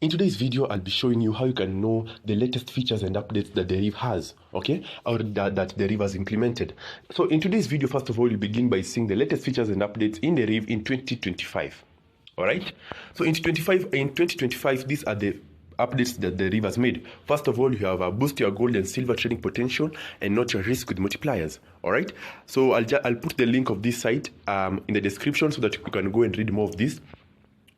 In today's video, I'll be showing you how you can know the latest features and updates that Deriv has, okay, or that Deriv has implemented. So in today's video, first of all, you begin by seeing the latest features and updates in Deriv in 2025, all right? So in 2025, these are the updates that Deriv has made. First of all, you have a boost your gold and silver trading potential and not your risk with multipliers, all right? So I'll put the link of this site in the description so that you can go and read more of this.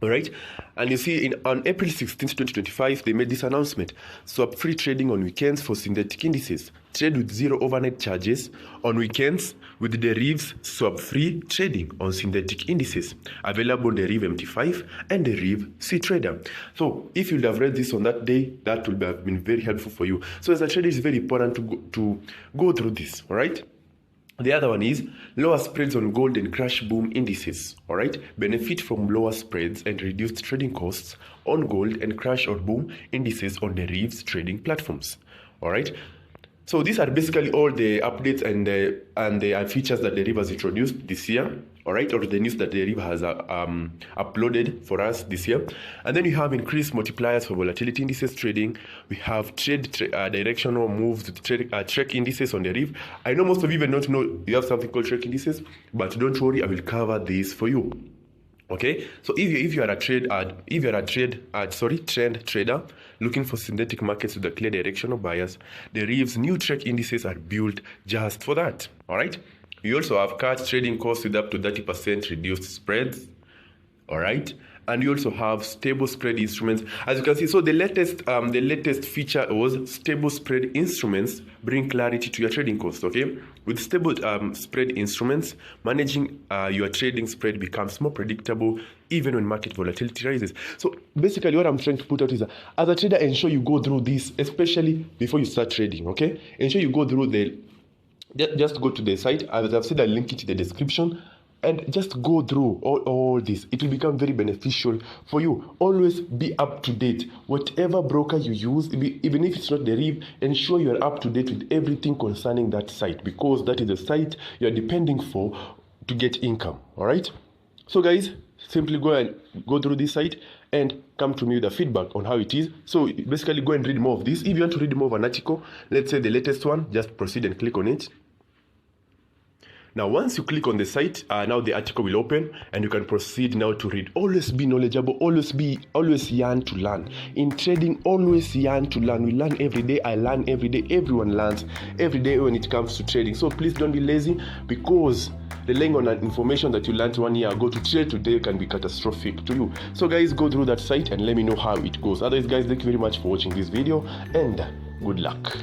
All right, and you see on April 16th, 2025, they made this announcement. Swap free trading on weekends for synthetic indices. Trade with zero overnight charges on weekends with Deriv's swap free trading on synthetic indices. Available on Deriv MT5 and Deriv C Trader. So if you'd have read this on that day, that would have been very helpful for you. So as a trader, it's very important to go through this, all right? The other one is lower spreads on gold and crash boom indices, all right? Benefit from lower spreads and reduced trading costs on gold and crash or boom indices on Deriv's trading platforms, all right? So these are basically all the updates and the features that Deriv has introduced this year, all right, or the news that Deriv has uploaded for us this year. And then you have increased multipliers for volatility indices trading. We have directional moves with trek indices on Deriv. I know most of you even don't know you have something called trek indices, but don't worry, I will cover this for you. Okay, so if you are a trend trader looking for synthetic markets with a clear directional bias, Deriv's new trek indices are built just for that. All right, you also have cut trading costs with up to 30% reduced spreads. All right, and you also have stable spread instruments, as you can see. So the latest feature was stable spread instruments bring clarity to your trading costs. Okay, with stable spread instruments, managing your trading spread becomes more predictable even when market volatility rises. So basically what I'm trying to put out is as a trader, ensure you go through this, especially before you start trading. Okay, ensure you go through just go to the site. As I've said, I'll link it in the description. And just go through all this. It will become very beneficial for you. Always be up to date. Whatever broker you use, even if it's not Deriv, ensure you're up to date with everything concerning that site, because that is the site you're depending for to get income. All right? So guys, simply go through this site and come to me with a feedback on how it is. So basically go and read more of this. If you want to read more of an article, let's say the latest one, just proceed and click on it. Now, once you click on the site, now the article will open and you can proceed now to read. Always be knowledgeable, always yearn to learn. In trading, always yearn to learn. We learn every day, I learn every day, everyone learns every day when it comes to trading. So please don't be lazy, because relying on information that you learned 1 year ago to trade today can be catastrophic to you. So guys, go through that site and let me know how it goes. Otherwise guys, thank you very much for watching this video and good luck.